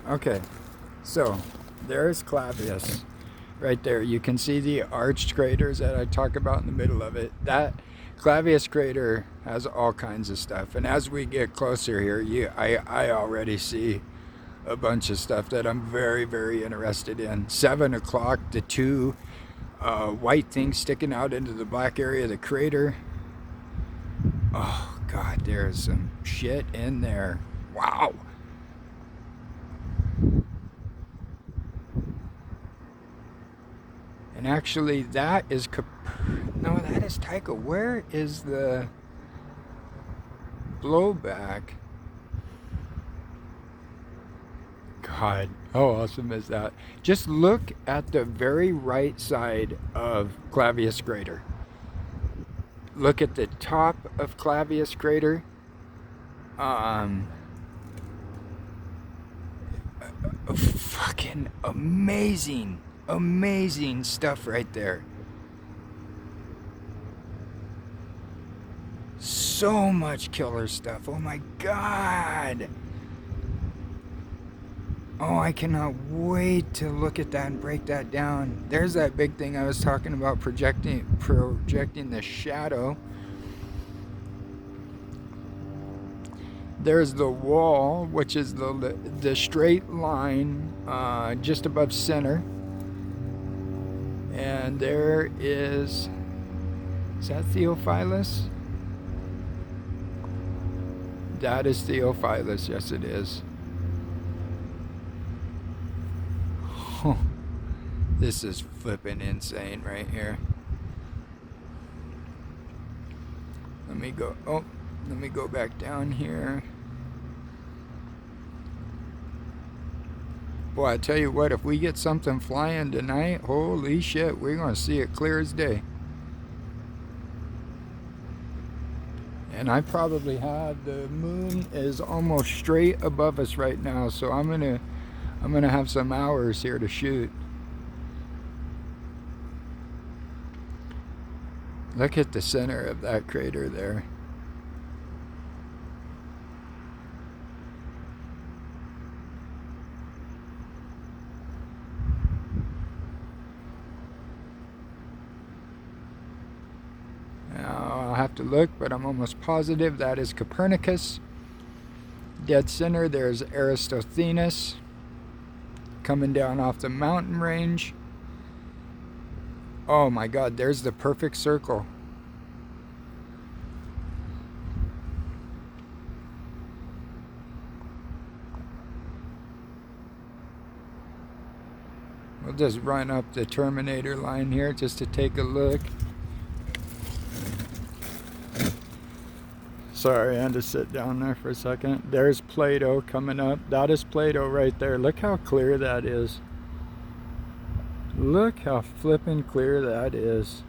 Okay, so there's Clavius right there. You can see the arched craters that I talk about in the middle of it. That Clavius crater has all kinds of stuff, and as we get closer here, I already see a bunch of stuff that I'm very, very interested in. 7 o'clock, the two white things sticking out into the black area of the crater. Oh, God, there's some shit in there. Wow. And actually, that is... No, that is Tycho. Where is the blowback? God, how awesome is that? Just look at the very right side of Clavius crater. Look at the top of Clavius crater. Um, Fucking amazing, amazing stuff right there. So much killer stuff. Oh my God. Oh, I cannot wait to look at that and break that down. There's that big thing I was talking about, projecting the shadow. There's the wall, which is the straight line just above center. And there is that Theophilus? That is Theophilus, yes it is. This is flipping insane right here. Let me go back down here. Boy, I tell you what, if we get something flying tonight, holy shit, we're going to see it clear as day. And I probably have, the moon is almost straight above us right now, so I'm gonna have some hours here to shoot. Look at the center of that crater there. Now, I'll have to look, but I'm almost positive that is Copernicus. Dead center, there's Eratosthenes coming down off the mountain range. Oh my God, there's the perfect circle. We'll just run up the Terminator line here just to take a look. Sorry, I had to sit down there for a second. There's Plato coming up. That is Plato right there. Look how clear that is. Look how flippin' clear that is.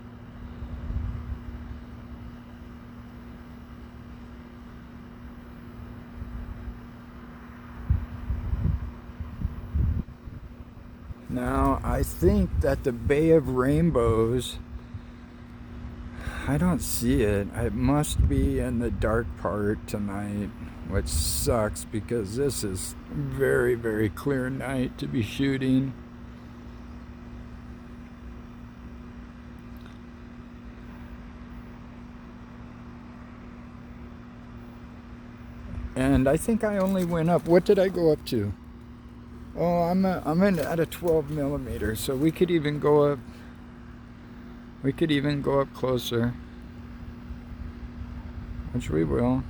Now, I think that the Bay of Rainbows, I don't see it. It must be in the dark part tonight, which sucks because this is very, very clear night to be shooting. And I think I only went up. What did I go up to? Oh, I'm at a 12 millimeter, so we could even go up. We could even go up closer, which we will.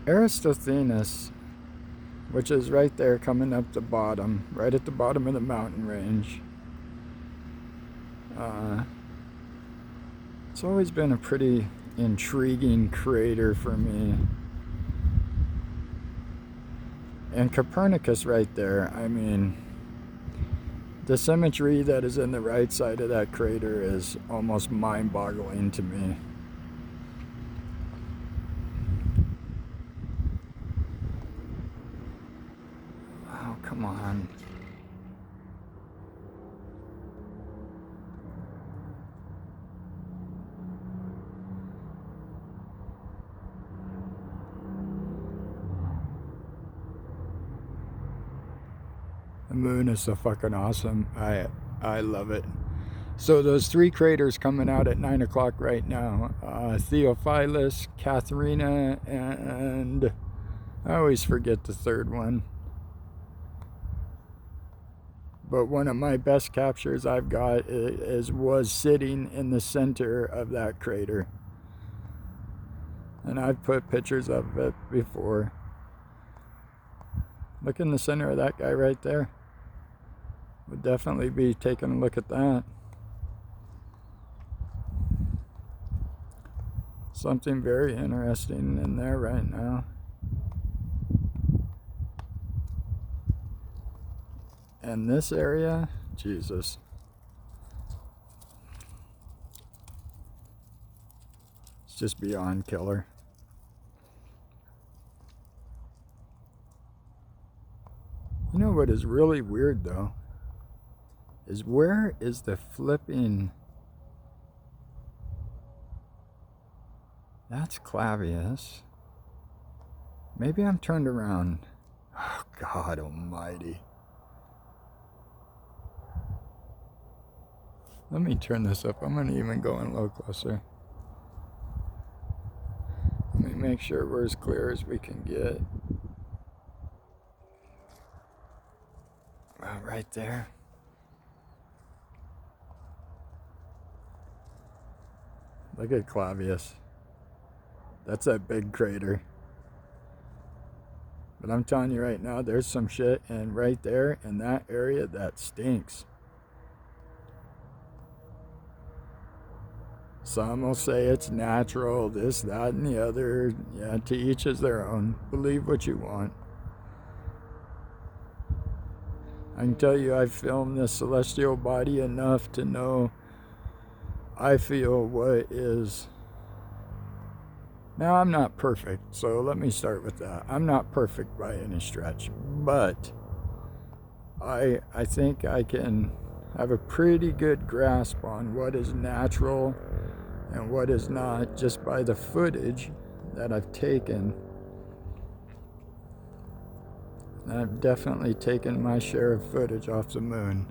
Eratosthenes, which is right there coming up the bottom, right at the bottom of the mountain range. It's always been a pretty intriguing crater for me. And Copernicus right there, I mean, the symmetry that is in the right side of that crater is almost mind-boggling to me. Oh, come on. The moon is so fucking awesome. I love it. So those 3 craters coming out at 9 o'clock right now. Theophilus, Katharina, and I always forget the third one. But one of my best captures I've got was sitting in the center of that crater. And I've put pictures of it before. Look in the center of that guy right there. Would definitely be taking a look at that. Something very interesting in there right now. And this area, Jesus. It's just beyond killer. You know what is really weird though? Is where is the flipping... That's Clavius. Maybe I'm turned around. Oh, God almighty. Let me turn this up. I'm going to even go in a little closer. Let me make sure we're as clear as we can get. Wow, right there. Look at Clavius. That's that big crater. But I'm telling you right now, there's some shit, and right there in that area, that stinks. Some will say it's natural, this, that, and the other. Yeah, to each is their own. Believe what you want. I can tell you I've filmed this celestial body enough to know I feel what is... Now, I'm not perfect, so let me start with that. I'm not perfect by any stretch, but I think I can have a pretty good grasp on what is natural and what is not just by the footage that I've taken. And I've definitely taken my share of footage off the moon.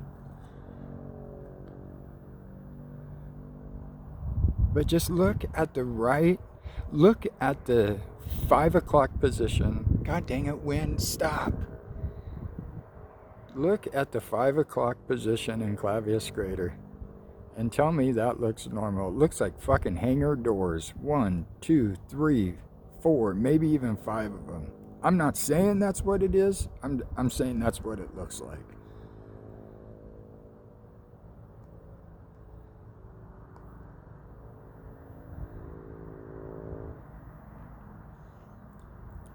But just look at the look at the 5 o'clock position. God dang it, wind, stop. Look at the 5 o'clock position in Clavius Crater and tell me that looks normal. It looks like fucking hangar doors. 1, 2, 3, 4, maybe even 5 of them. I'm not saying that's what it is. I'm saying that's what it looks like.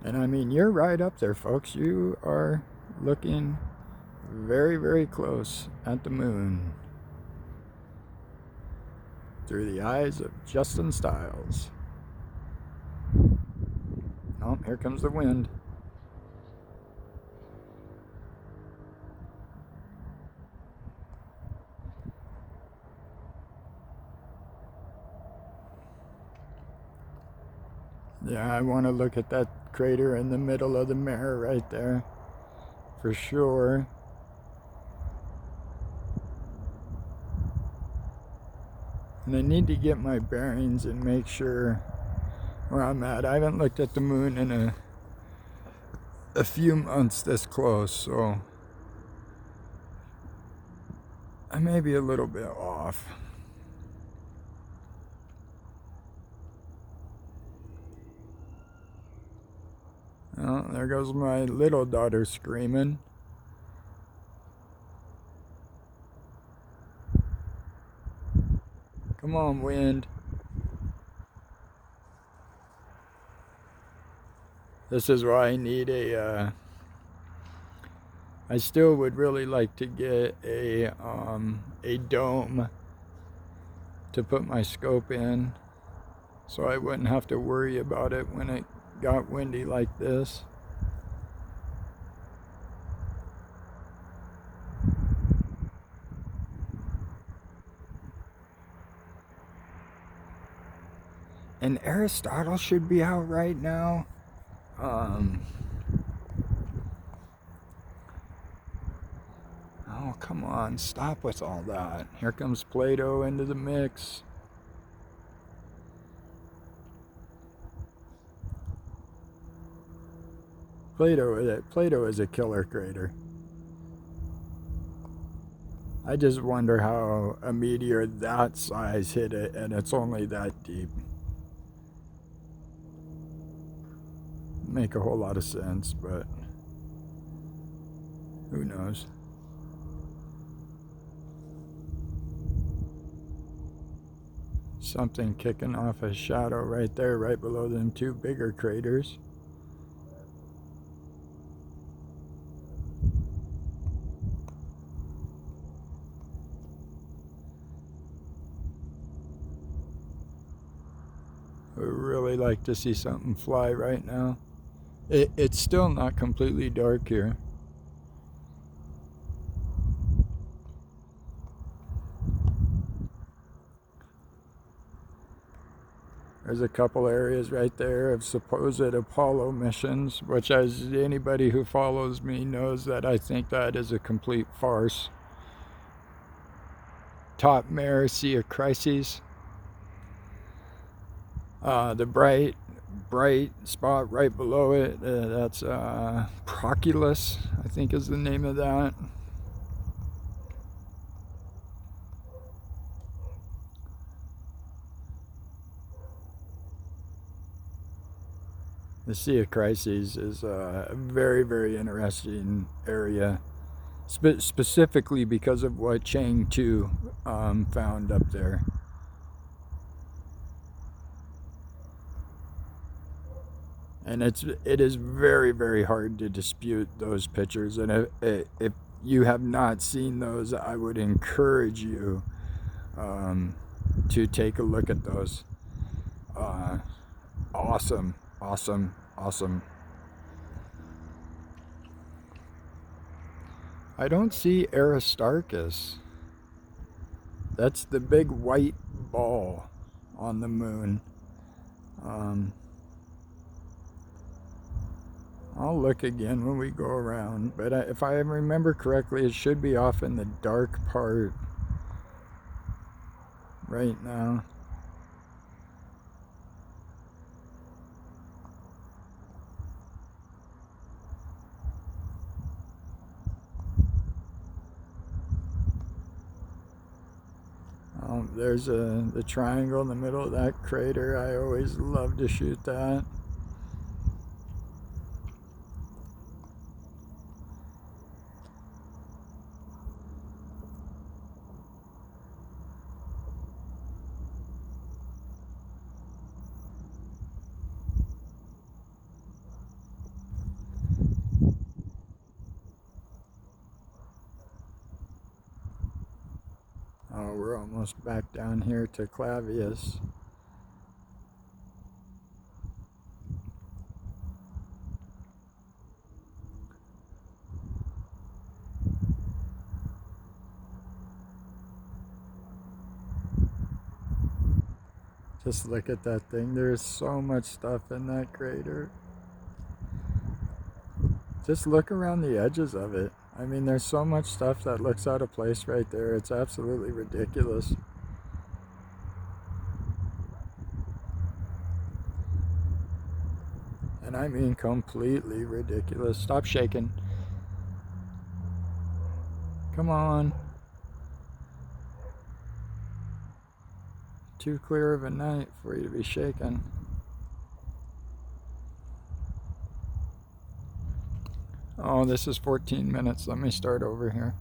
And I mean, you're right up there, folks. You are looking very, very close at the moon through the eyes of Justin Stiles. Oh, here comes the wind. Yeah, I want to look at that crater in the middle of the mirror right there, for sure. And I need to get my bearings and make sure where I'm at. I haven't looked at the moon in a few months this close, so I may be a little bit off. Oh, there goes my little daughter screaming. Come on, wind. This is why I need I still would really like to get a dome to put my scope in, so I wouldn't have to worry about it when it got windy like this. And Aristotle should be out right now. Come on, stop with all that. Here comes Play-Doh into the mix. Play-Doh is a killer crater. I just wonder how a meteor that size hit it and it's only that deep. Make a whole lot of sense, but who knows? Something kicking off a shadow right there, right below them two bigger craters. I would really like to see something fly right now. It's still not completely dark here. There's a couple areas right there of supposed Apollo missions, which, as anybody who follows me knows, that I think that is a complete farce. Top Mare Sea of Crises. The bright spot right below it, that's Proculus, I think is the name of that. The Sea of Crises is a very, very interesting area, specifically because of what Chang 2 found up there. And it is very, very hard to dispute those pictures. And if you have not seen those, I would encourage you to take a look at those. Awesome, awesome, awesome. I don't see Aristarchus. That's the big white ball on the moon. I'll look again when we go around, but if I remember correctly, it should be off in the dark part right now. There's the triangle in the middle of that crater. I always love to shoot that. Oh, we're almost back down here to Clavius. Just look at that thing. There's so much stuff in that crater. Just look around the edges of it. I mean, there's so much stuff that looks out of place right there. It's absolutely ridiculous. And I mean completely ridiculous. Stop shaking. Come on. Too clear of a night for you to be shaking. Oh, this is 14 minutes. Let me start over here.